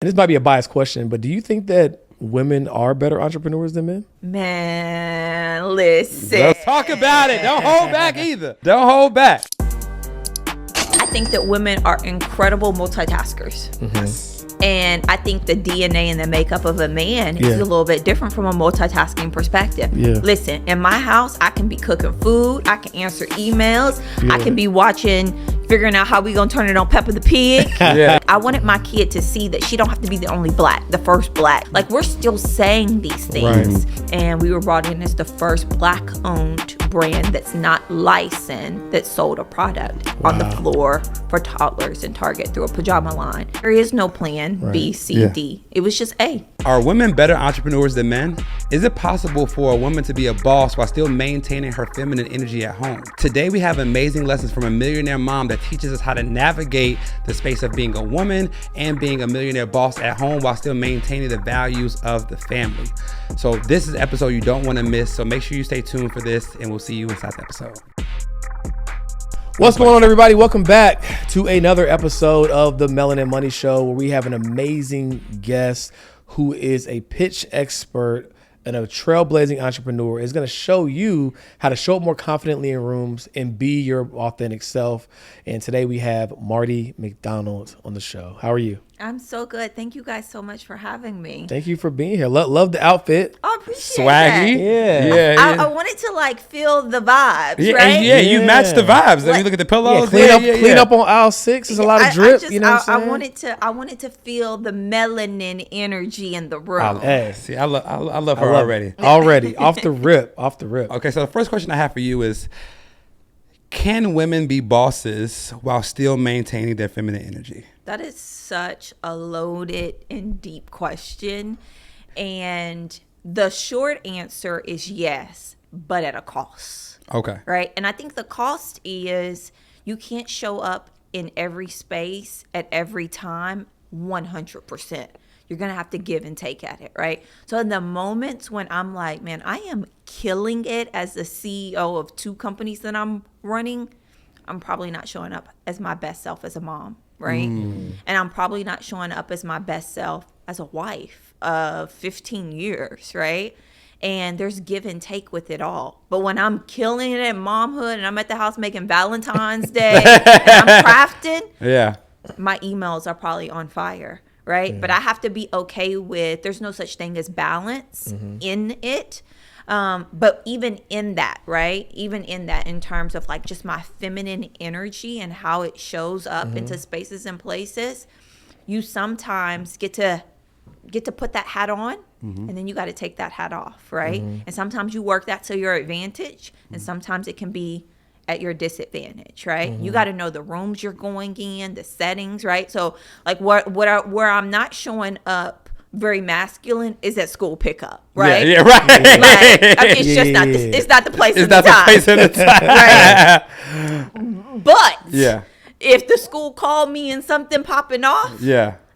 And this might be a biased question, but do you think that women are better entrepreneurs than men? Man, listen. Let's talk about it. Don't hold back either. Don't hold back. I think that women are incredible multitaskers. Mm-hmm. And I think the DNA and the makeup of a man is a little bit different from a multitasking perspective. Yeah. Listen, in my house, I can be cooking food. I can answer emails. Yeah. I can be figuring out how we gonna turn it on Peppa the Pig. Yeah. I wanted my kid to see that she don't have to be the only black, the first black. Like, we're still saying these things. Right. And we were brought in as the first black-owned brand that's not licensed that sold a product on the floor for toddlers in Target through a pajama line. There is no plan B, C, D. It was just A. Are women better entrepreneurs than men? Is it possible for a woman to be a boss while still maintaining her feminine energy at home? Today we have amazing lessons from a millionaire mom that teaches us how to navigate the space of being a woman and being a millionaire boss at home while still maintaining the values of the family. So this is an episode you don't want to miss. So make sure you stay tuned for this, and we'll see you inside the episode. What's going on, everybody? Welcome back to another episode of the Melanin Money Show, where we have an amazing guest who is a pitch expert and a trailblazing entrepreneur. Is going to show you how to show up more confidently in rooms and be your authentic self. And today we have Marty McDonald on the show. How are you? I'm so good. Thank you guys so much for having me. Thank you for being here. Love the outfit. I appreciate Swaggy. that. Yeah. I wanted to feel the vibes, Yeah, right? yeah, you match the vibes. Let me look at the pillows. Clean up on aisle 6. There's a lot of drip. You know what I'm saying? I wanted to feel the melanin energy in the room. See, I love her already. Already. Off the rip. Okay, so the first question I have for you is, can women be bosses while still maintaining their feminine energy? That is such a loaded and deep question. And the short answer is yes, but at a cost. Okay. Right? And I think the cost is you can't show up in every space at every time 100%. You're going to have to give and take at it, right? So in the moments when I'm like, man, I am killing it as the CEO of 2 companies that I'm running, I'm probably not showing up as my best self as a mom, right? And I'm probably not showing up as my best self as a wife of 15 years, right? And there's give and take with it all. But when I'm killing it at momhood and I'm at the house making Valentine's Day and I'm crafting, my emails are probably on fire. Right. Yeah. But I have to be okay with there's no such thing as balance in it. But even in that, right? Even in that, in terms of just my feminine energy and how it shows up into spaces and places, you sometimes get to put that hat on and then you got to take that hat off. Right. And sometimes you work that to your advantage and sometimes it can be at your disadvantage, right? You got to know the rooms you're going in, the settings, right? So where I'm not showing up very masculine is at school pickup, right? Yeah, right. It's just not it's not the place it's and the time. It's not the place and the time. Right? But if the school called me and something popping off,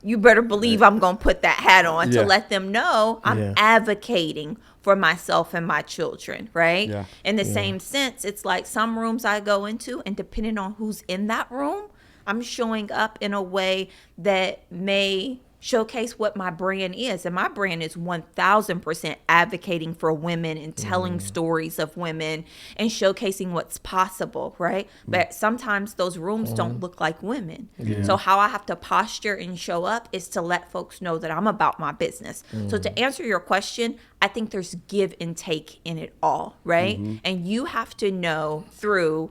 you better believe I'm going to put that hat on to let them know I'm advocating for myself and my children, right? Yeah. In the same sense, it's like some rooms I go into, and depending on who's in that room, I'm showing up in a way that may showcase what my brand is. And my brand is 1000% advocating for women and telling stories of women and showcasing what's possible, right? But sometimes those rooms don't look like women. Yeah. So how I have to posture and show up is to let folks know that I'm about my business. So to answer your question, I think there's give and take in it all, right? And you have to know through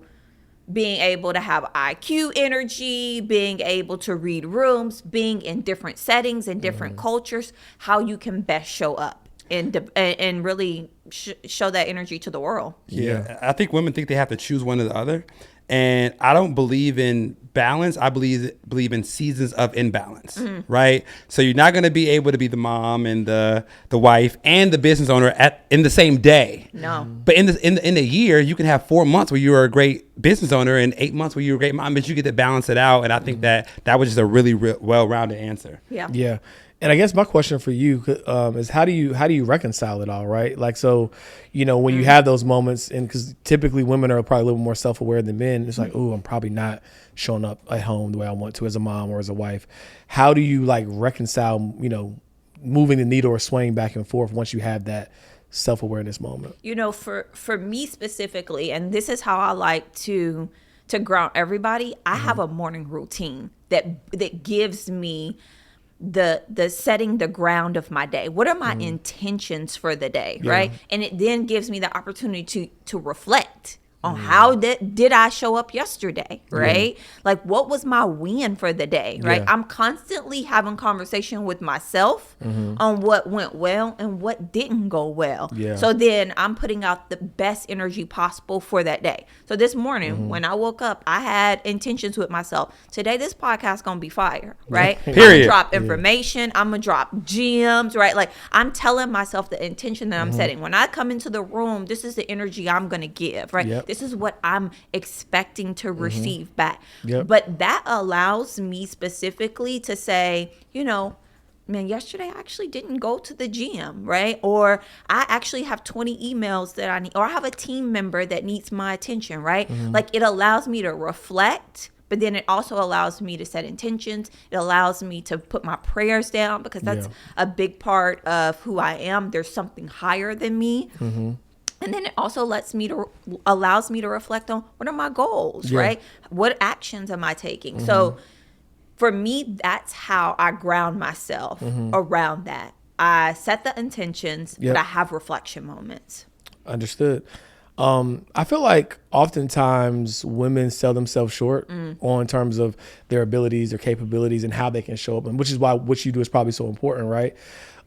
being able to have IQ energy, being able to read rooms, being in different settings and different cultures, how you can best show up and really show that energy to the world. Yeah. I think women think they have to choose one or the other. And I don't believe in balance. I believe in seasons of imbalance, right? So you're not going to be able to be the mom and the wife and the business owner in the same day. No. But in the year, you can have 4 months where you are a great business owner, and 8 months where you're a great mom, but you get to balance it out. And I think that was just a really well-rounded answer. Yeah. And I guess my question for you is how do you reconcile it all, right? Like, so, when you have those moments, and because typically women are probably a little more self-aware than men, it's like, oh, I'm probably not showing up at home the way I want to as a mom or as a wife. How do you like reconcile, moving the needle or swaying back and forth once you have that self-awareness moment? For me specifically, and this is how I like to ground everybody, I have a morning routine that gives me the setting the ground of my day. What are my intentions for the day, right? And it then gives me the opportunity to reflect on how did I show up yesterday, right? Like, what was my win for the day, right? I'm constantly having conversation with myself on what went well and what didn't go well. So then I'm putting out the best energy possible for that day. So this morning when I woke up, I had intentions with myself. Today, this podcast gonna be fire, right? Period. I'm gonna drop information. I'm gonna drop gems, right? Like, I'm telling myself the intention that I'm setting. When I come into the room, this is the energy I'm gonna give, right? This is what I'm expecting to receive back. But that allows me specifically to say, man, yesterday I actually didn't go to the gym, right? Or I actually have 20 emails that I need, or I have a team member that needs my attention, right? Like, it allows me to reflect, but then it also allows me to set intentions. It allows me to put my prayers down, because that's a big part of who I am. There's something higher than me. And then it also allows me to reflect on what are my goals, right? What actions am I taking? So for me, that's how I ground myself around that. I set the intentions, but I have reflection moments. Understood. I feel like oftentimes women sell themselves short on terms of their abilities, their capabilities, and how they can show up, and which is why what you do is probably so important, right?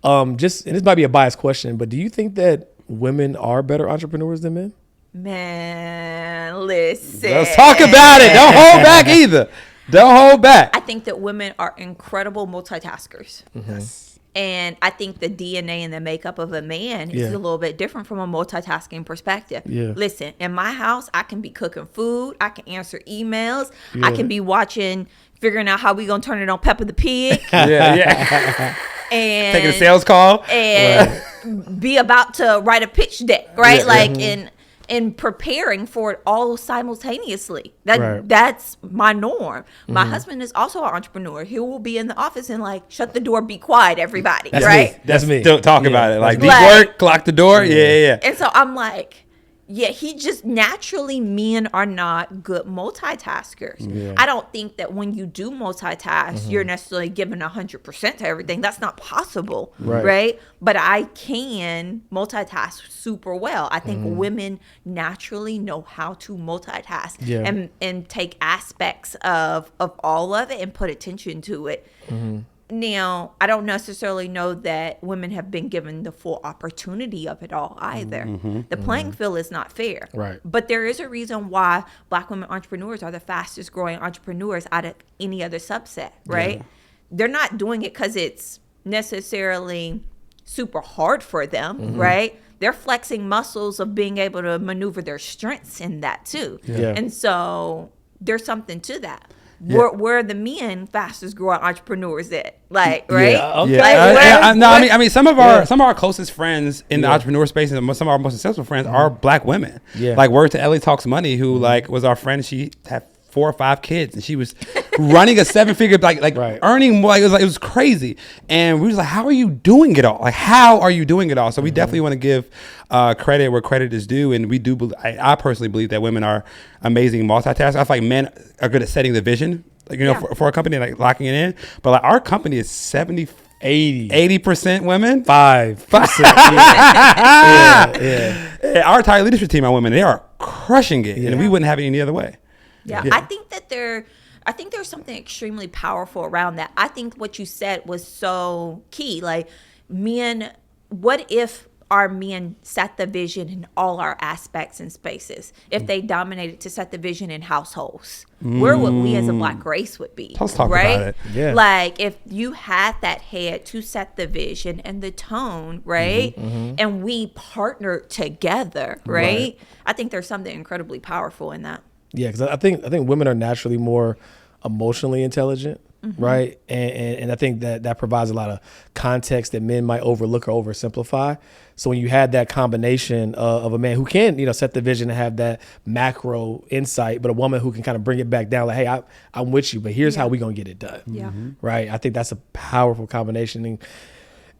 And this might be a biased question, but do you think that women are better entrepreneurs than men? Man, listen. Let's talk about it. Don't hold back either. Don't hold back. I think that women are incredible multitaskers. And I think the DNA and the makeup of a man is a little bit different from a multitasking perspective. Listen, in my house, I can be cooking food. I can answer emails. I can be figuring out how we going to turn it on Peppa the Pig. And taking a sales call. And be about to write a pitch deck, right? In preparing for it all simultaneously. That's my norm. My husband is also an entrepreneur. He will be in the office and like, shut the door, be quiet, everybody. Right? That's me. Don't talk about it. Like, deep work, clock the door. And so I'm like, he just naturally, men are not good multitaskers. I don't think that when you do multitask, you're necessarily giving 100% to everything. That's not possible, right? But I can multitask super well. I think women naturally know how to multitask and take aspects of all of it and put attention to it. Now, I don't necessarily know that women have been given the full opportunity of it all either. The playing field is not fair. But there is a reason why Black women entrepreneurs are the fastest growing entrepreneurs out of any other subset, right? They're not doing it because it's necessarily super hard for them, right? They're flexing muscles of being able to maneuver their strengths in that too. And so there's something to that. Where the men fastest growing entrepreneurs at, like, right? I mean, some of our closest friends in the entrepreneur space and some of our most successful friends are Black women. Like, word to Ellie Talks Money, who like was our friend. She had 4 or 5 kids, and she was running a 7-figure, earning more. Like, it was crazy. And we was like, how are you doing it all? Like, how are you doing it all? So we definitely want to give credit where credit is due. And we do. I personally believe that women are amazing multitaskers. I feel like men are good at setting the vision, for a company, like locking it in. But like, our company is 80% women, 5%. Our entire leadership team are women. They are crushing it, and we wouldn't have it any other way. I think that there's something extremely powerful around that. I think what you said was so key. Like, men, what if our men set the vision in all our aspects and spaces? If they dominated to set the vision in households, where would we as a Black race would be? Let's talk about it. Like, if you had that head to set the vision and the tone, right? And we partnered together, right? I think there's something incredibly powerful in that. Yeah, because I think women are naturally more emotionally intelligent, right? And I think that provides a lot of context that men might overlook or oversimplify. So when you had that combination of a man who can, set the vision and have that macro insight, but a woman who can kind of bring it back down, like, hey, I'm with you, but here's how we gonna get it done. Yeah. Right. I think that's a powerful combination.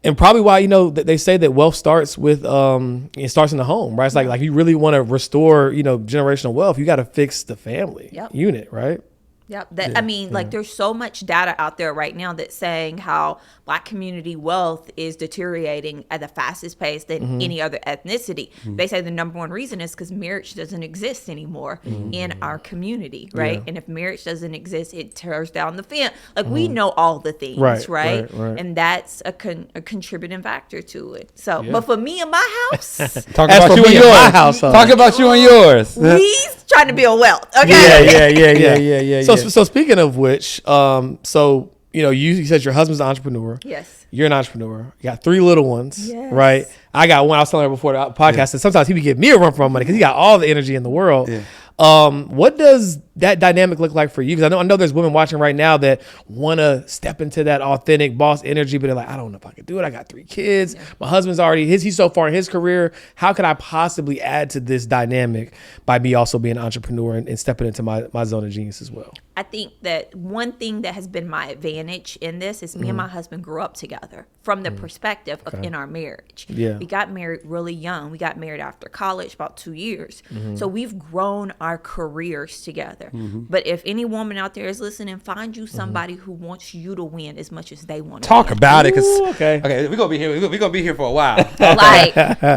And probably why, they say that wealth starts with, it starts in the home, right? It's like you really want to restore, generational wealth, you got to fix the family unit, right? Yep. There's so much data out there right now that's saying how Black community wealth is deteriorating at the fastest pace than any other ethnicity. They say the number one reason is because marriage doesn't exist anymore in our community, right? And if marriage doesn't exist, it tears down the family. Like we know all the things, right? And that's a contributing factor to it. So, but for me and my house, talk about you and yours. Talk about you and yours. We's trying to build wealth. Okay. Yeah. So speaking of which, you said your husband's an entrepreneur. Yes. You're an entrepreneur. You got 3 little ones, yes. right? I got one. I was telling her before the podcast that sometimes he would give me a run for my money because he got all the energy in the world. Yeah. What does that dynamic look like for you? Because I know there's women watching right now that want to step into that authentic boss energy, but they're like, I don't know if I could do it. I got 3 kids. Yeah. My husband's already he's so far in his career. How could I possibly add to this dynamic by me also being an entrepreneur and stepping into my zone of genius as well? I think that one thing that has been my advantage in this is me and my husband grew up together from the perspective of in our marriage. Yeah. We got married really young. We got married after college, about 2 years. So we've grown our careers together. But if any woman out there is listening, find you somebody who wants you to win as much as they want to talk win. about it. Okay, we're gonna be here. We're gonna be here for a while.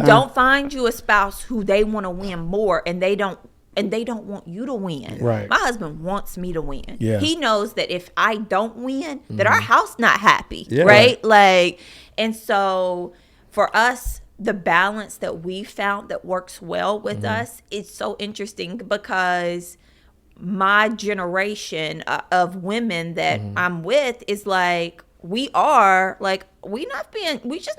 Don't find you a spouse who they want to win more and they don't want you to win. Right. My husband wants me to win. Yeah. He knows that if I don't win, that our house not happy. Yeah. Right? And so for us, the balance that we found that works well with us, it's so interesting because my generation of women that I'm with is like, we just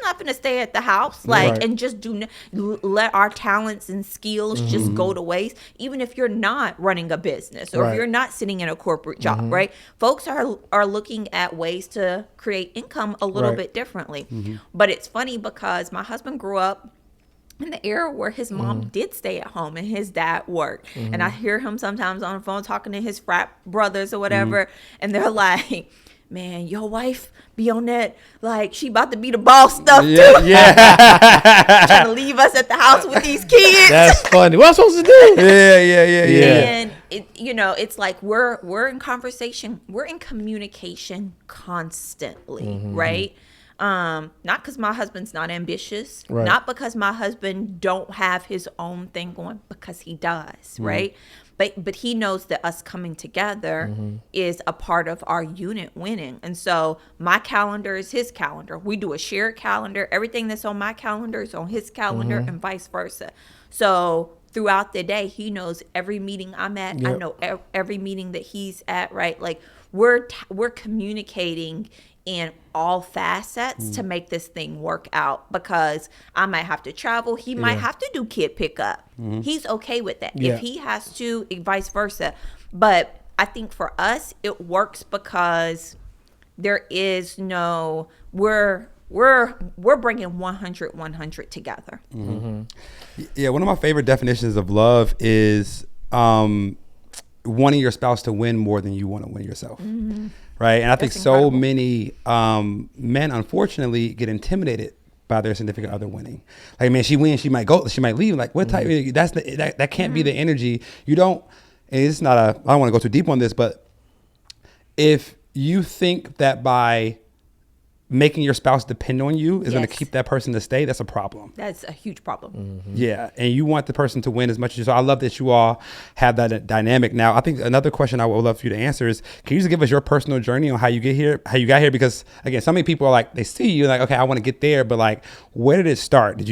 not gonna stay at the house and just let our talents and skills just go to waste, even if you're not running a business or if you're not sitting in a corporate job, right? Folks are looking at ways to create income a little bit differently. But it's funny because my husband grew up in the era where his mom did stay at home and his dad worked. And I hear him sometimes on the phone talking to his frat brothers or whatever, and they're like, man, your wife be on that, like, she about to be the boss stuff too. Yeah. Trying to leave us at the house with these kids. That's funny. What am I supposed to do? Yeah. And it's like we're in conversation, we're in communication constantly, right? Not because my husband's not ambitious, not because my husband don't have his own thing going, because he does, right? But he knows that us coming together is a part of our unit winning. And so my calendar is his calendar. We do a shared calendar. Everything that's on my calendar is on his calendar and vice versa. So throughout the day, he knows every meeting I'm at. Yep. I know every meeting that he's at, right? Like we're communicating in all facets to make this thing work out, because I might have to travel. He might have to do kid pickup. He's okay with that. If he has to, vice versa. But I think for us, it works because there is no, we're bringing 100 together. Yeah, one of my favorite definitions of love is wanting your spouse to win more than you want to win yourself. Right. And I think so many men, unfortunately, get intimidated by their significant other winning. Like, man, she wins, she might leave. Like, what type? That can't be the energy. You don't. And it's not I don't want to go too deep on this, but if you think that by making your spouse depend on you is going to keep that person to stay, that's a problem. That's a huge problem. Yeah. And you want the person to win as much as you. So I love that you all have that dynamic. Now, I think another question I would love for you to answer is, can you just give us your personal journey on how you got here? Because again, so many people are like, they see you like, okay, I want to get there. But like, where did it start? Were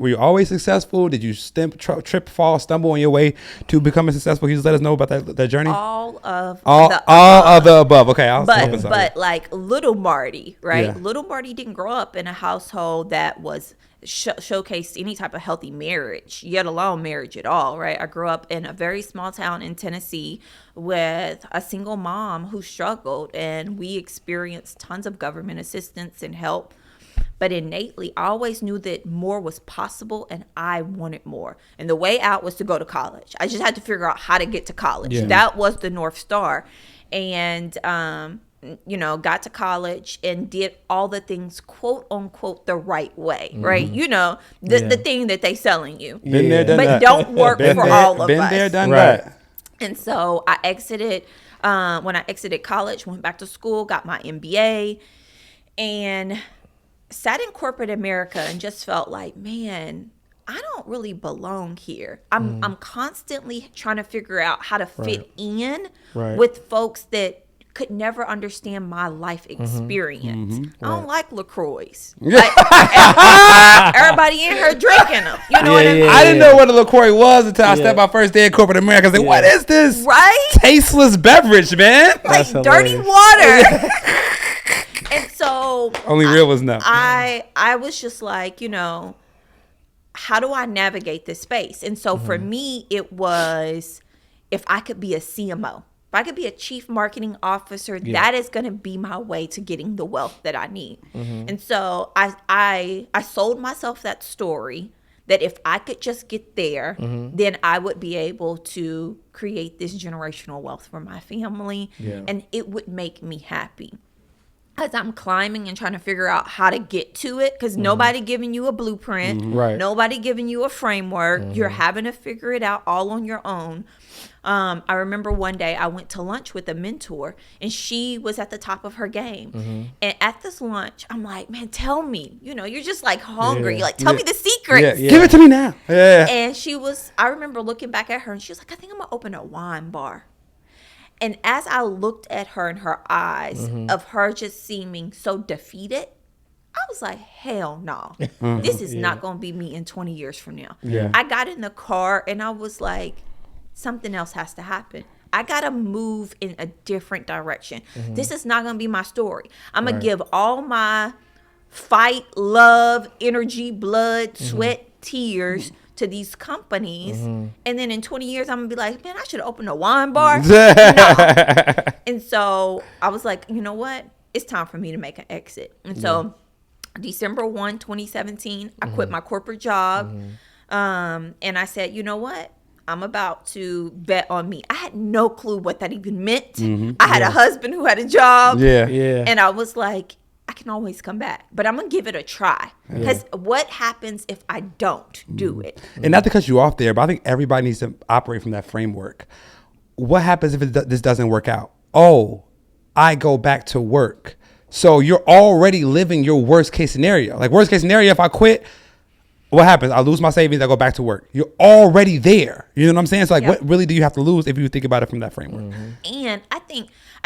you always successful? Did you trip, fall, stumble on your way to becoming successful? Can you just let us know about that journey? All of the above. Okay. But like little Marty, right? Yeah. little Marty didn't grow up in a household that was showcased any type of healthy marriage, yet alone marriage at all, right? I grew up in a very small town in Tennessee with a single mom who struggled, and we experienced tons of government assistance and help. But innately, I always knew that more was possible and I wanted more. And the way out was to go to college. I just had to figure out how to get to college. Yeah. That was the North Star. And, got to college and did all the things, quote unquote, the right way, right? The thing that they selling you. Been there, done but that. don't work for all of us. Been there, done Right. that. And so I exited, when I exited college, went back to school, got my MBA, and sat in corporate America and just felt like, man, I don't really belong here. I'm constantly trying to figure out how to fit in with folks that could never understand my life experience. I don't like LaCroix. Like, everybody in here drinking them. You know what I mean? I didn't know what a LaCroix was until I stepped my first day in corporate America. I was like, what is this? Right? Tasteless beverage, man. Like That's dirty hilarious. water. And so Only real was no. I was just like, how do I navigate this space? And so for me, it was, if I could be a CMO, if I could be a chief marketing officer, that is going to be my way to getting the wealth that I need. And so I sold myself that story that if I could just get there, then I would be able to create this generational wealth for my family, and it would make me happy. As I'm climbing and trying to figure out how to get to it, because nobody giving you a blueprint, Right. nobody giving you a framework, you're having to figure it out all on your own. I remember one day I went to lunch with a mentor, and she was at the top of her game. And at this lunch, I'm like, man, tell me, you're just like hungry. You're like, tell me the secrets. Give it to me now. Yeah. And I remember looking back at her, and she was like, I think I'm going to open a wine bar. And as I looked at her in her eyes of her just seeming so defeated, I was like, hell no. This is not going to be me in 20 years from now. Yeah. I got in the car and I was like, something else has to happen. I got to move in a different direction. This is not going to be my story. I'm going to give all my fight, love, energy, blood, sweat, tears to these companies, and then in 20 years I'm gonna be like, man, I should open a wine bar. No. And so I was like, you know what, it's time for me to make an exit. And so December 1, 2017, I quit my corporate job, and I said, you know what, I'm about to bet on me. I had no clue what that even meant. I had a husband who had a job, and I was like, I can always come back, but I'm going to give it a try. Because what happens if I don't do it? And not to cut you off there, but I think everybody needs to operate from that framework. What happens if this doesn't work out? Oh, I go back to work. So you're already living your worst case scenario. Like worst case scenario, if I quit, what happens? I lose my savings, I go back to work. You're already there. You know what I'm saying? So like, what really do you have to lose if you think about it from that framework? And I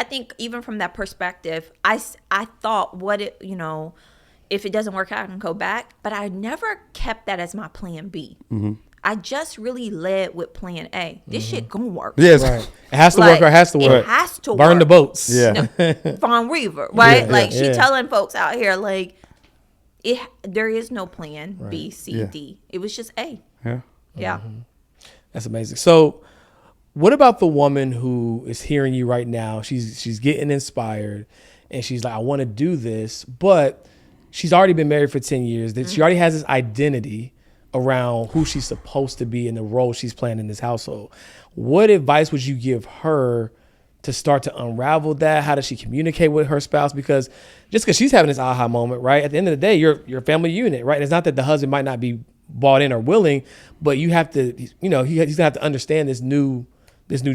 think even from that perspective, I thought if it doesn't work out, I can go back. But I never kept that as my plan B. I just really led with plan A. This shit gonna work. Yes. Right. It has to work or it has to work. It has to Burn work. the boats. Yeah. Fawn Weaver, right? Yeah, like yeah, she yeah. telling folks out here, like, there is no plan B, C, D. It was just A. Yeah. That's amazing. So what about the woman who is hearing you right now? She's getting inspired and she's like, I want to do this, but she's already been married for 10 years. That she already has this identity around who she's supposed to be and the role she's playing in this household. What advice would you give her to start to unravel that? How does she communicate with her spouse? Because just because she's having this aha moment, right? At the end of the day, you're a family unit, right? And it's not that the husband might not be bought in or willing, but you have to, he's gonna have to understand this new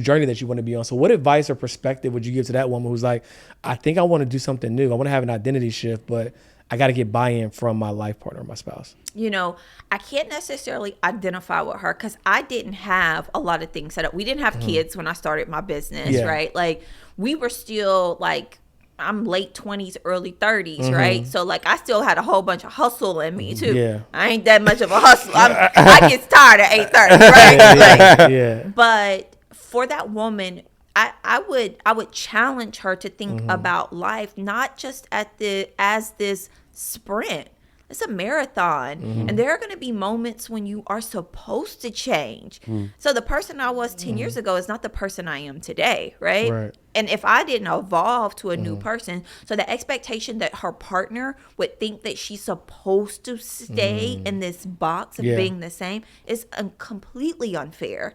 journey that you want to be on. So what advice or perspective would you give to that woman who's like, I think I want to do something new. I want to have an identity shift, but I got to get buy-in from my life partner, my spouse. I can't necessarily identify with her because I didn't have a lot of things set up. We didn't have kids when I started my business, right? Like we were still like, I'm late 20s, early 30s, right? So like I still had a whole bunch of hustle in me too. Yeah. I ain't that much of a hustler. I get tired at 8:30, right? Yeah. But for that woman, I would challenge her to think about life not just as this sprint. It's a marathon, and there are going to be moments when you are supposed to change. So the person I was 10 years ago is not the person I am today, right? And if I didn't evolve to a new person, so the expectation that her partner would think that she's supposed to stay in this box of being the same is completely unfair.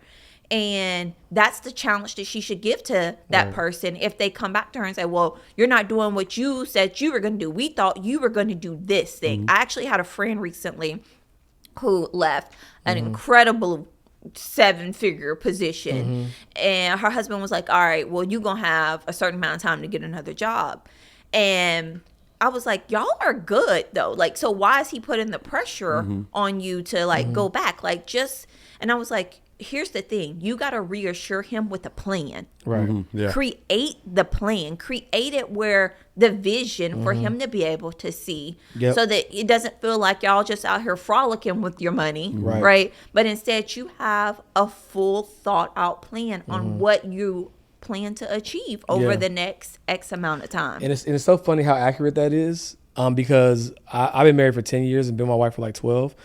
And that's the challenge that she should give to that person if they come back to her and say, well, you're not doing what you said you were going to do. We thought you were going to do this thing. I actually had a friend recently who left an incredible 7-figure position. And her husband was like, all right, well, you're going to have a certain amount of time to get another job. And I was like, y'all are good, though. Like, so why is he putting the pressure on you to, like, go back? Like, just, and I was like, here's the thing. You got to reassure him with a plan. Create the plan. Create it where the vision for him to be able to see so that it doesn't feel like y'all just out here frolicking with your money, right? But instead you have a full thought out plan on what you plan to achieve over the next X amount of time. And it's so funny how accurate that is because I've been married for 10 years and been with my wife for like 12.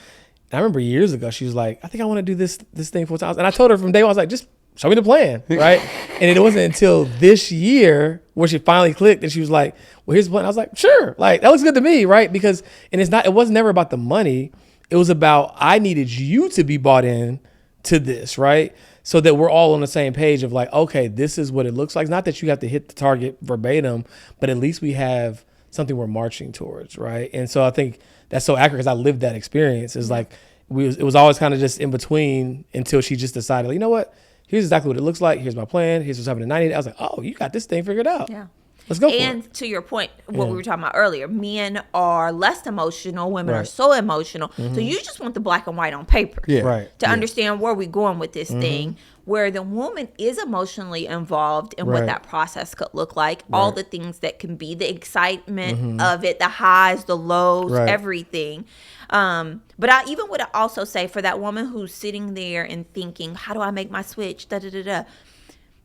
I remember years ago, she was like, I think I want to do this thing full time. And I told her from day one, I was like, just show me the plan, right? And it wasn't until this year where she finally clicked and she was like, well, here's the plan. I was like, sure. Like, that looks good to me, right? Because, and it was never about the money. It was about, I needed you to be bought in to this, right? So that we're all on the same page of like, okay, this is what it looks like. It's not that you have to hit the target verbatim, but at least we have something we're marching towards, right? And so I think that's so accurate because I lived that experience. It's like it was always kind of just in between until she just decided, like, you know what? Here's exactly what it looks like. Here's my plan. Here's what's happening in 90 days. I was like, oh, you got this thing figured out. Yeah. Let's go for it. And to your point, what we were talking about earlier, men are less emotional. Women are so emotional. So you just want the black and white on paper to understand where we're going with this thing, where the woman is emotionally involved in what that process could look like, all the things that can be, the excitement of it, the highs, the lows, everything. But I even would also say for that woman who's sitting there and thinking, how do I make my switch?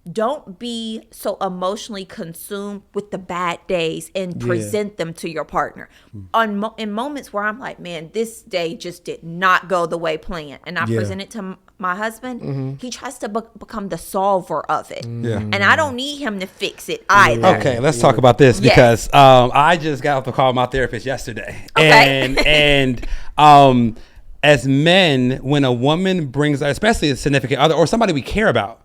Don't be so emotionally consumed with the bad days and present them to your partner. In moments where I'm like, man, this day just did not go the way planned, and I present it to my husband, he tries to become the solver of it. And I don't need him to fix it either. Okay, let's talk about this because I just got off the call with my therapist yesterday. And as men, when a woman brings, especially a significant other or somebody we care about,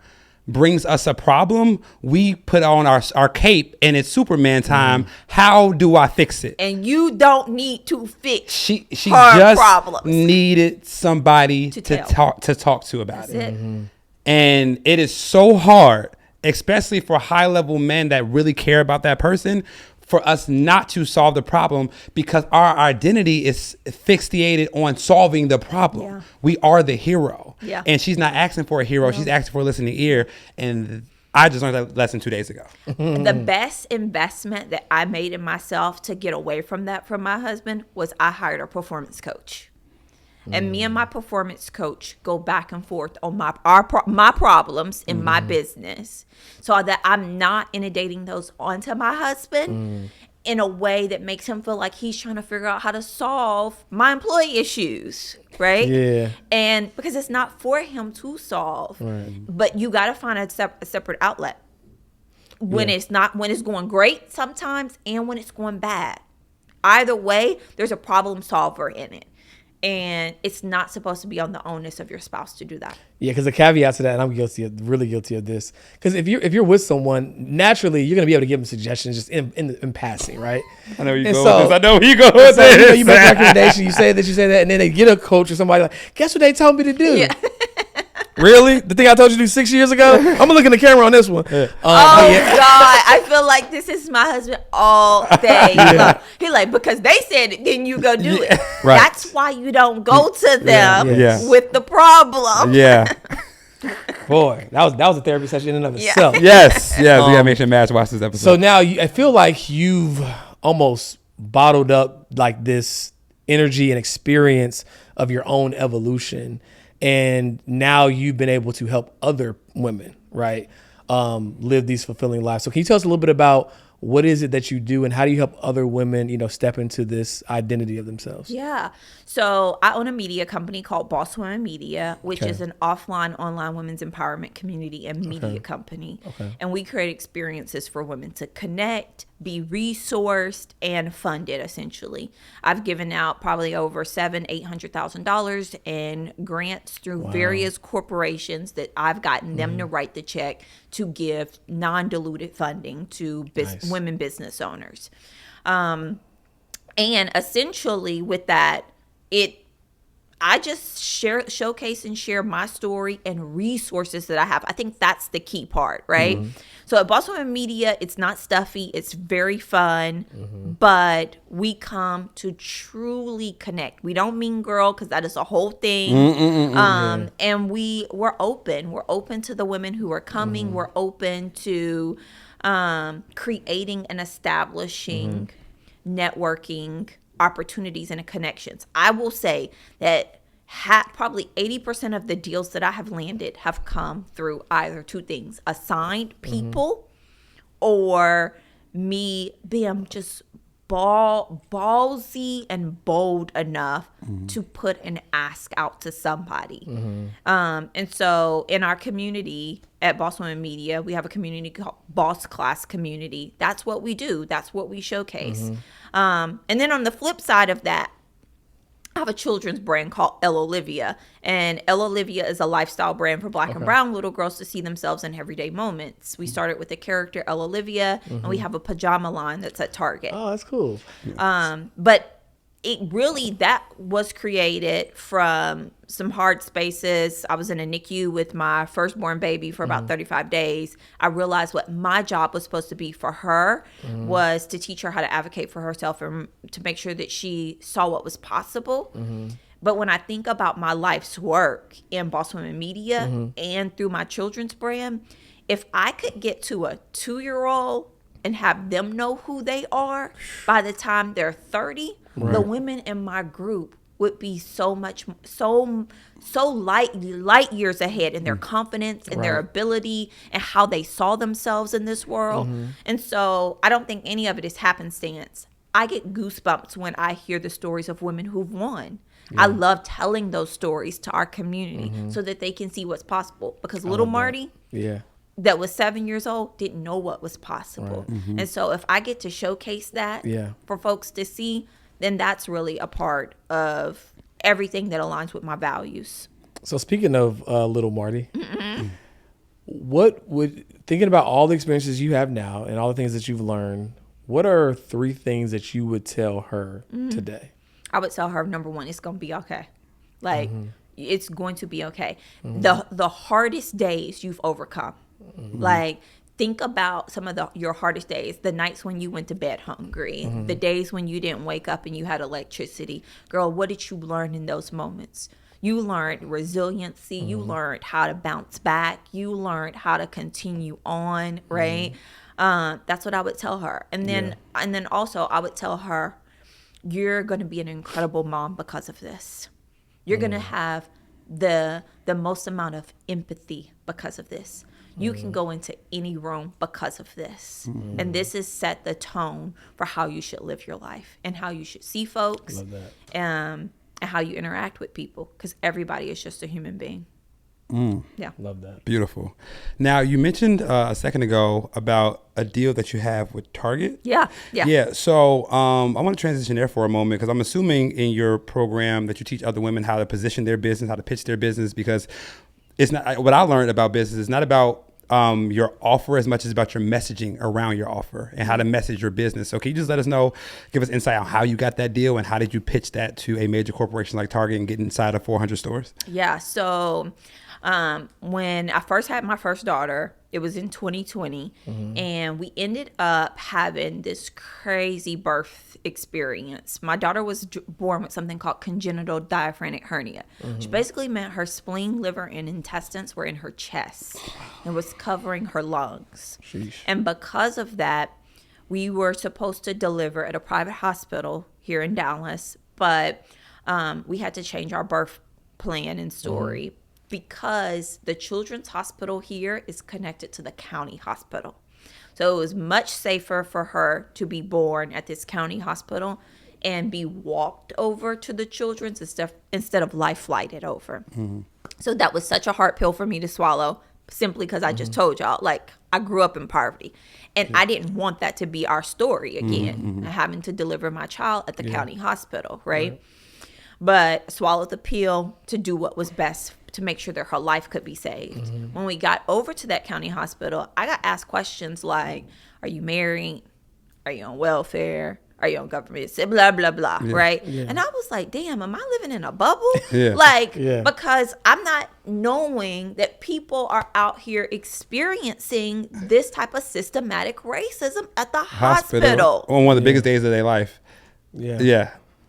brings us a problem, we put on our cape and it's Superman time. How do I fix it? And you don't need to fix she her just problems. Needed somebody to talk to about That's it. And it is so hard, especially for high level men that really care about that person, for us not to solve the problem because our identity is fixated on solving the problem. We are the hero. And she's not asking for a hero. She's asking for a listening ear. And I just learned that lesson 2 days ago. The best investment that I made in myself to get away from that from my husband was I hired a performance coach. And me and my performance coach go back and forth on my problems in my business, so that I'm not inundating those onto my husband in a way that makes him feel like he's trying to figure out how to solve my employee issues, right? And because it's not for him to solve, but you got to find a separate outlet when it's going great sometimes and when it's going bad. Either way, there's a problem solver in it. And it's not supposed to be on the onus of your spouse to do that. Yeah, because the caveat to that, and I'm really guilty of this, because if you're with someone, naturally you're gonna be able to give them suggestions just in passing, right? I know where you go with this. I know where you go with this. You make a recommendation, you say that, and then they get a coach or somebody like, guess what they told me to do? Yeah. Really? The thing I told you to do 6 years ago? I'm gonna look in the camera on this one. God, I feel like this is my husband all day long. He like, because they said it, then you go do it. Right. That's why you don't go to them with the problem. Boy, that was a therapy session in and of itself. Yes. We gotta make sure Madge watch this episode. So now I feel like you've almost bottled up like this energy and experience of your own evolution. And now you've been able to help other women, right? live these fulfilling lives. So can you tell us a little bit about what is it that you do and how do you help other women, step into this identity of themselves? Yeah. So I own a media company called Boss Women Media, which is an offline, online women's empowerment community and media company. And we create experiences for women to connect, be resourced, and funded, essentially. I've given out probably over $800,000 in grants through various corporations that I've gotten them to write the check to give non-diluted funding to women business owners. And essentially with that, I just showcase and share my story and resources that I have. I think that's the key part, right? So at Boss Women Media, it's not stuffy. It's very fun, but we come to truly connect. We don't mean girl because that is a whole thing. And we're open. We're open to the women who are coming. We're open to creating and establishing networking opportunities and connections. I will say that probably 80% of the deals that I have landed have come through either two things: assigned people or me being just ballsy and bold enough to put an ask out to somebody. And so in our community at Boss Women Media, we have a community called Boss Class Community. That's what we do. That's what we showcase. And then on the flip side of that, I have a children's brand called Elle Olivia, and Elle Olivia is a lifestyle brand for Black and brown little girls to see themselves in everyday moments. We started with the character Elle Olivia, and we have a pajama line that's at Target. Oh, that's cool. But that was created from some hard spaces. I was in a NICU with my firstborn baby for about 35 days. I realized what my job was supposed to be for her was to teach her how to advocate for herself and to make sure that she saw what was possible. But when I think about my life's work in Boss Women Media and through my children's brand, if I could get to a 2-year-old and have them know who they are by the time they're 30, the women in my group would be so light years ahead in their confidence and their ability and how they saw themselves in this world. And so I don't think any of it is happenstance. I get goosebumps when I hear the stories of women who've won. I love telling those stories to our community so that they can see what's possible, because little Marty, that was 7 years old, didn't know what was possible. And so if I get to showcase that for folks to see, then that's really a part of everything that aligns with my values. So speaking of little Marty, thinking about all the experiences you have now and all the things that you've learned, what are 3 things that you would tell her today? I would tell her, number one, it's going to be okay. Like, it's going to be okay. The hardest days you've overcome. Like, think about some of your hardest days, the nights when you went to bed hungry, the days when you didn't wake up and you had electricity. Girl, what did you learn in those moments? You learned resiliency. You learned how to bounce back. You learned how to continue on, right? That's what I would tell her. And then also I would tell her, you're going to be an incredible mom because of this. You're going to have the most amount of empathy because of this. You can go into any room because of this. And this has set the tone for how you should live your life and how you should see folks. Love that. And how you interact with people, because everybody is just a human being. Yeah. Love that. Beautiful. Now, you mentioned a second ago about a deal that you have with Target. Yeah. So I want to transition there for a moment, because I'm assuming in your program that you teach other women how to position their business, how to pitch their business, because it's not, what I learned about business is not about your offer as much as about your messaging around your offer and how to message your business. So can you just let us know, give us insight on how you got that deal and how did you pitch that to a major corporation like Target and get inside of 400 stores? Yeah. So when I first had my first daughter, it was in 2020, and we ended up having this crazy birth experience. My daughter was born with something called congenital diaphragmatic hernia, which basically meant her spleen, liver, and intestines were in her chest and was covering her lungs. Sheesh. And because of that, we were supposed to deliver at a private hospital here in Dallas, but we had to change our birth plan and story because the children's hospital here is connected to the county hospital. So it was much safer for her to be born at this county hospital and be walked over to the children's instead of life flighted over. So that was such a hard pill for me to swallow, simply because I just told y'all, like, I grew up in poverty. And I didn't want that to be our story again, having to deliver my child at the county hospital, right? But swallowed the pill to do what was best to make sure that her life could be saved. When we got over to that county hospital, I got asked questions like, are you married? Are you on welfare? Are you on government? Blah, blah, blah, right? And I was like, damn, am I living in a bubble? Because I'm not knowing that people are out here experiencing this type of systematic racism at the hospital. On one of the biggest days of their life.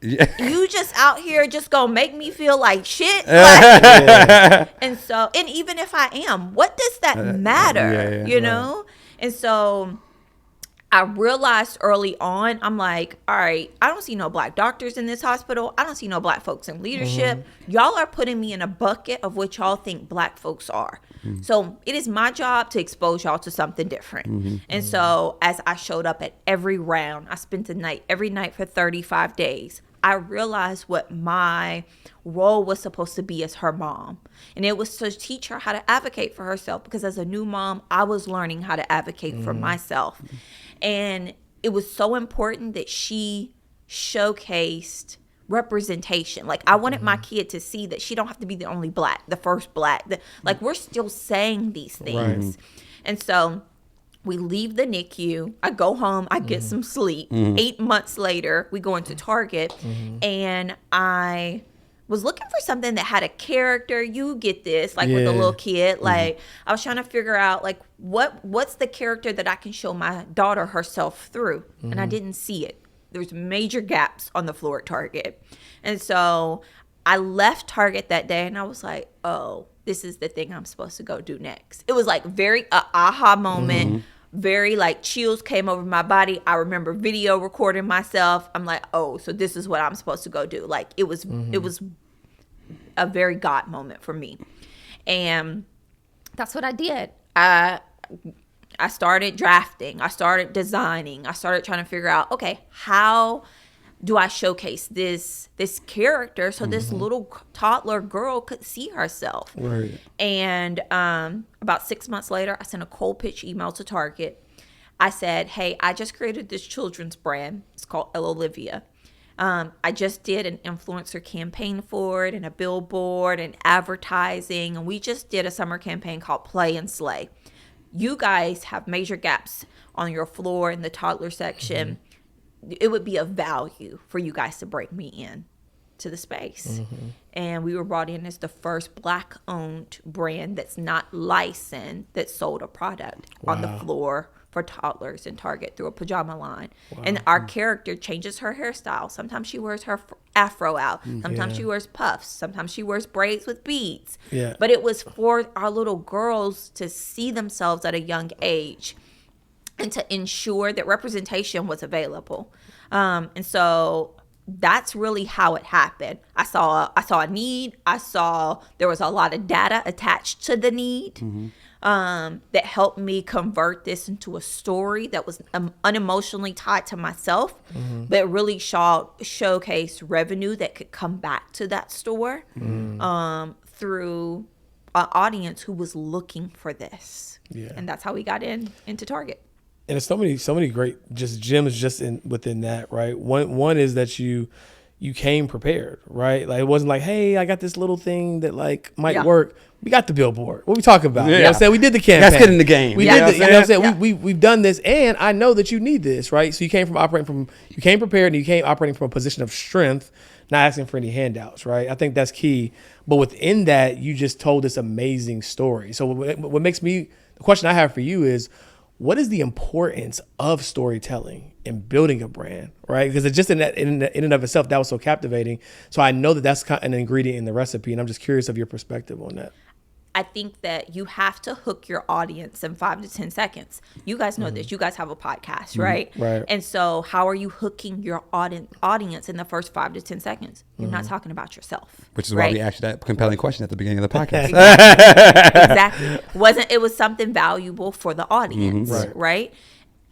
You just out here just gonna make me feel like shit. And so, and even if I am, what does that matter? You know? And so I realized early on, I'm like, all right, I don't see no black doctors in this hospital. I don't see no black folks in leadership. Y'all are putting me in a bucket of what y'all think black folks are. So it is my job to expose y'all to something different. And so as I showed up at every round, I spent every night for 35 days. I realized what my role was supposed to be as her mom. And it was to teach her how to advocate for herself, because as a new mom, I was learning how to advocate for myself. And it was so important that she showcased representation. Like, I wanted my kid to see that she don't have to be the only black, the first black. Like, we're still saying these things. And so we leave the NICU. I go home. I get some sleep. 8 months later, we go into Target. And I was looking for something that had a character. You get this, like with a little kid. Like, I was trying to figure out, like, what's the character that I can show my daughter herself through? And I didn't see it. There's major gaps on the floor at Target. And so I left Target that day and I was like, oh, this is the thing I'm supposed to go do next. It was like very aha moment. Very like chills came over my body. I remember video recording myself. I'm like, oh, so this is what I'm supposed to go do. Like, it was a very God moment for me. And that's what I did. I started drafting. I started designing. I started trying to figure out, okay, how do I showcase this character so this little toddler girl could see herself? Right. And about 6 months later, I sent a cold pitch email to Target. I said, hey, I just created this children's brand. It's called Elle Olivia. I just did an influencer campaign for it and a billboard and advertising. And we just did a summer campaign called Play and Slay. You guys have major gaps on your floor in the toddler section. It would be of value for you guys to bring me in to the space. And we were brought in as the first black owned brand that's not licensed that sold a product on the floor for toddlers in Target through a pajama line. And our character changes her hairstyle. Sometimes she wears her afro out. Sometimes she wears puffs. Sometimes she wears braids with beads. But it was for our little girls to see themselves at a young age and to ensure that representation was available. And so that's really how it happened. I saw a need. I saw there was a lot of data attached to the need that helped me convert this into a story that was unemotionally tied to myself, but really showcased revenue that could come back to that store through an audience who was looking for this. And that's how we got into Target. And there's so many great just gems just within that, right? One is that you came prepared, right? Like, it wasn't like, hey, I got this little thing that like might work. We got the billboard. What we talking about? You know what I'm saying? We did the campaign. Let's get in the game. We did the, you know what I'm saying? We've done this, and I know that you need this, right? So you came prepared, and you came operating from a position of strength, not asking for any handouts, right? I think that's key. But within that, you just told this amazing story. So what makes me, the question I have for you is, what is the importance of storytelling in building a brand, right? Because it's just in and of itself, that was so captivating. So I know that that's an ingredient in the recipe, and I'm just curious of your perspective on that. I think that you have to hook your audience in 5 to 10 seconds. You guys know this. You guys have a podcast, right? Right. And so how are you hooking your audience in the first 5 to 10 seconds? You're not talking about yourself. Which is right? why we asked you that compelling question at the beginning of the podcast. Exactly. It was something valuable for the audience, right?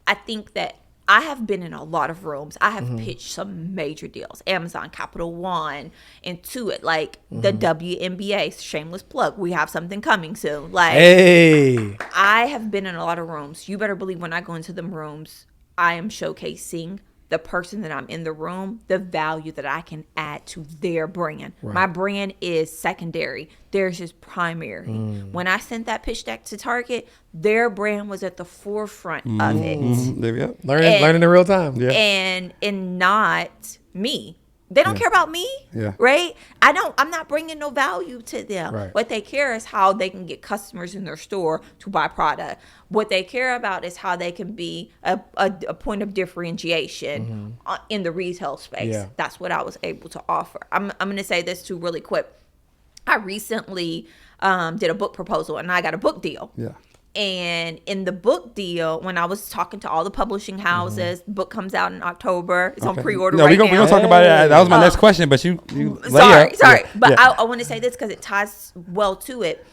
I think that I have been in a lot of rooms. I have pitched some major deals. Amazon, Capital One, Intuit, like the WNBA, shameless plug. We have something coming soon. Like, Hey. I have been in a lot of rooms. You better believe when I go into them rooms, I am showcasing the person that I'm in the room, the value that I can add to their brand. Right. My brand is secondary. Theirs is primary. When I sent that pitch deck to Target, their brand was at the forefront of it. There we go. Learning in real time. Yeah. And not me. They don't care about me, right? I'm not bringing no value to them. Right. What they care is how they can get customers in their store to buy product. What they care about is how they can be a point of differentiation in the retail space. Yeah. That's what I was able to offer. I'm going to say this too really quick. I recently did a book proposal and I got a book deal. Yeah. And in the book deal, when I was talking to all the publishing houses, the book comes out in October. It's on pre-order No, right we're now. going to talk about it. That was my next question, but you Sorry. Yeah. But Yeah. I want to say this because it ties well to it.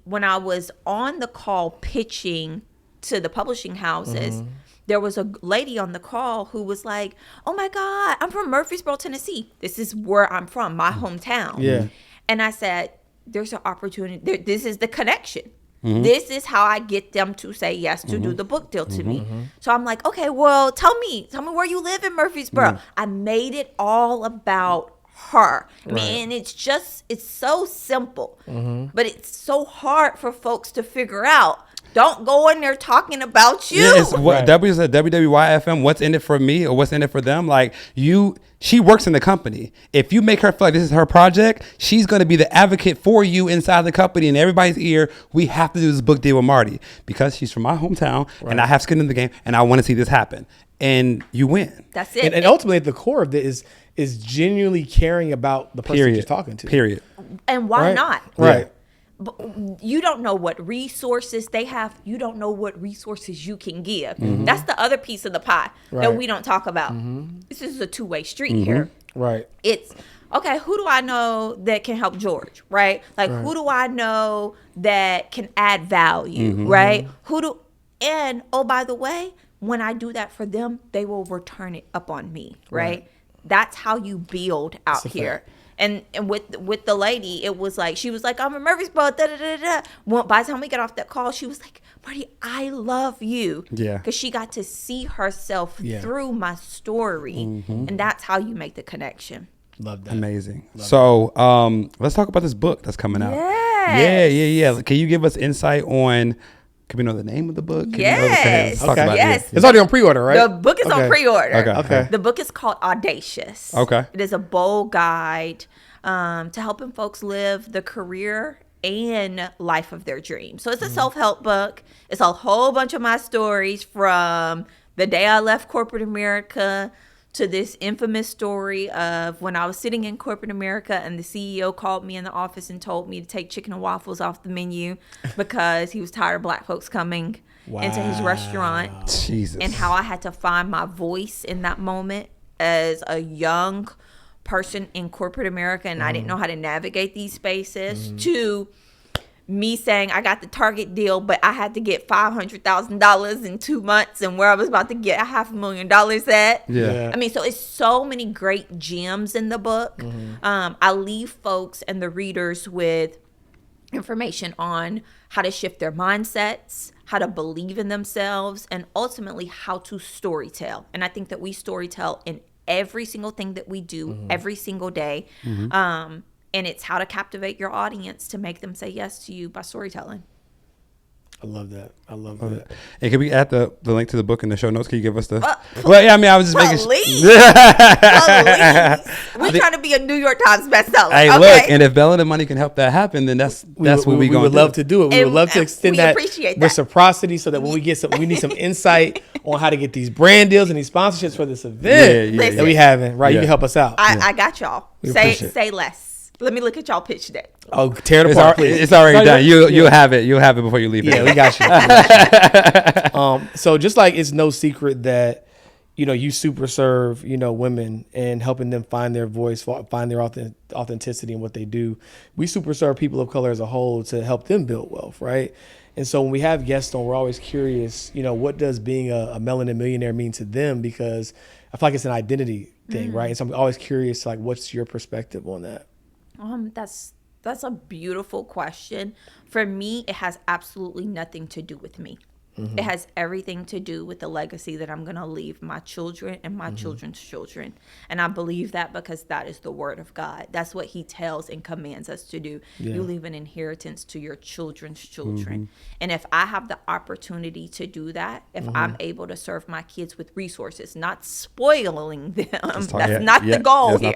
When I was on the call pitching to the publishing houses, there was a lady on the call who was like, "Oh my God, I'm from Murfreesboro, Tennessee. This is where I'm from, my hometown." Yeah. And I said, "There's an opportunity. This is the connection. This is how I get them to say yes to do the book deal to me." So I'm like, "Okay, well, tell me where you live in Murfreesboro." I made it all about her. I mean, it's so simple, but it's so hard for folks to figure out. Don't go in there talking about you. Yeah, it's what W said, WWYFM, what's in it for me or what's in it for them? Like she works in the company. If you make her feel like this is her project, she's going to be the advocate for you inside the company in everybody's ear. We have to do this book deal with Marty because she's from my hometown and I have skin in the game and I want to see this happen. And you win. That's it. And ultimately, at the core of it is genuinely caring about the person you're talking to. Period. And why not? Right. But you don't know what resources they have. You don't know what resources you can give. That's the other piece of the pie that we don't talk about. This is a two-way street here. Right. It's, okay, who do I know that can help George, right? Like, who do I know that can add value, right? And, oh, by the way, when I do that for them, they will return it up on me, right? That's how you build out here. Fact. And with the lady, it was like, she was like, "I'm in Murfreesboro, da-da-da-da." Well, by the time we got off that call, she was like, "Marty, I love you." Yeah. Because she got to see herself through my story. And that's how you make the connection. Love that. Amazing. So let's talk about this book that's coming out. Yeah. Can you give us insight on, can we know the name of the book? Yes. Let's talk about Yes. it. It's already on pre-order, right? The book is on pre-order. Okay. The book is called Audacious. Okay. It is a bold guide to helping folks live the career and life of their dreams. So it's a self-help book. It's a whole bunch of my stories from the day I left corporate America to this infamous story of when I was sitting in corporate America and the CEO called me in the office and told me to take chicken and waffles off the menu because he was tired of black folks coming into his restaurant. Jesus. And how I had to find my voice in that moment as a young person in corporate America, and I didn't know how to navigate these spaces, to me saying I got the Target deal, but I had to get $500,000 in 2 months, and where I was about to get $500,000 at. Yeah. I mean, so it's so many great gems in the book. I leave folks and the readers with information on how to shift their mindsets, how to believe in themselves, and ultimately how to storytell. And I think that we storytell in every single thing that we do every single day. And it's how to captivate your audience to make them say yes to you by storytelling. I love that. I love that. And can we add the link to the book in the show notes? Can you give us the? Well, yeah, I mean, I was just making Please. sure. We're trying to be a New York Times bestseller. Hey, okay? look, and if Bella and Money can help that happen, then that's what we we going would love to do it. We would love to extend we that appreciate that. reciprocity so that when we get we need some insight on how to get these brand deals and these sponsorships for this event Yeah, that we having. Right, you Yeah. can help us out. I got y'all. We appreciate it. Say less. Let me look at y'all pitch deck. Oh, tear it apart, please. It's already done. You'll have it. You'll have it before you leave. Yeah, we got you. So just like it's no secret that, you super serve, women and helping them find their voice, find their authenticity in what they do. We super serve people of color as a whole to help them build wealth, right? And so when we have guests on, we're always curious, what does being a melanin millionaire mean to them? Because I feel like it's an identity thing, right? And so I'm always curious, like, what's your perspective on that? That's a beautiful question. For me, it has absolutely nothing to do with me. It has everything to do with the legacy that I'm going to leave my children and my children's children. And I believe that because that is the word of God. That's what he tells and commands us to do. Yeah. You leave an inheritance to your children's children. And if I have the opportunity to do that, if I'm able to serve my kids with resources, not spoiling them, that's not the goal here.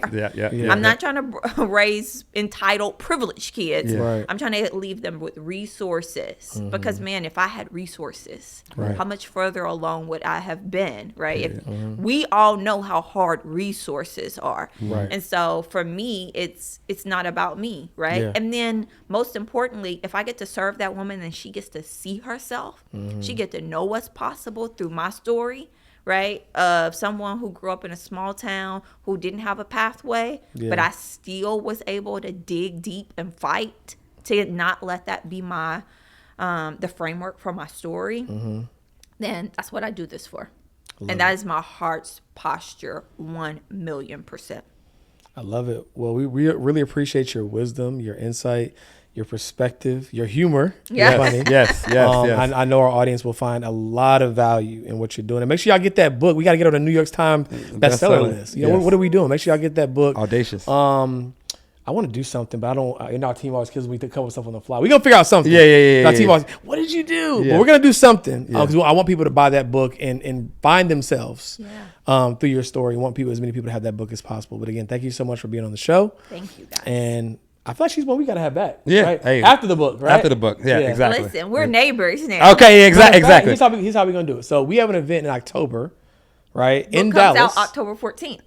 I'm not trying to raise entitled, privileged kids. Right. I'm trying to leave them with resources. Because, man, if I had resources, how much further along would I have been, right? If we all know how hard resources are. Right. And so for me, it's not about me, right? Yeah. And then most importantly, if I get to serve that woman and she gets to see herself, she get to know what's possible through my story, right? Of someone who grew up in a small town, who didn't have a pathway, but I still was able to dig deep and fight to not let that be my the framework for my story, then that's what I do this for. And that is my heart's posture, 1,000,000%. I love it. Well, we really appreciate your wisdom, your insight, your perspective, your humor. Yeah. Funny. Yes. I know our audience will find a lot of value in what you're doing. And make sure y'all get that book. We got to get on the New York Times bestseller list. What are we doing? Make sure y'all get that book. Audacious. I want to do something, but I don't. Our team always kills me to come with stuff on the fly. We're gonna figure out something. Our team always, what did you do? But we're gonna do something because I want people to buy that book and find themselves through your story. I want as many people to have that book as possible. But again, thank you so much for being on the show. Thank you, guys. And I feel like she's one we gotta have back. Yeah, right? Hey, after the book, right? After the book, exactly. Listen, we're neighbors now. Okay, exactly. Here's how we're gonna do it. So we have an event in October, right? Book in comes Dallas. out October 14th.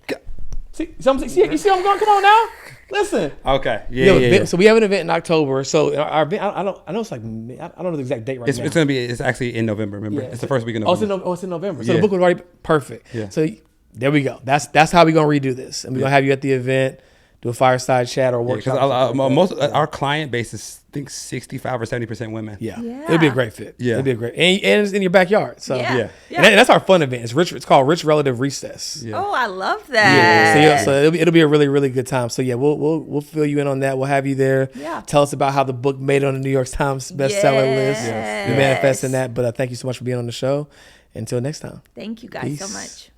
See, you see how I'm going? Come on now. Listen. Okay. Yeah. So we have an event in October. So our event, I know it's like, I don't know the exact date now. It's actually in November. Remember, it's the first week of November. It's in November. So the book was already perfect. Yeah. So there we go. That's how we're gonna redo this, and we're gonna have you at the event, do a fireside chat or workshop. Because most our client base is, I think, 65 or 70% women. Yeah. It'll be a great fit. Yeah, it'll be a great, and it's in your backyard. So and that's our fun event. It's called Rich Relative Recess. Yeah. Oh, I love that. Yeah. So it'll be a really, really good time. So we'll fill you in on that. We'll have you there. Yeah. Tell us about how the book made it on the New York Times bestseller list. Yes. We manifest in that. But thank you so much for being on the show. Until next time. Thank you guys so much.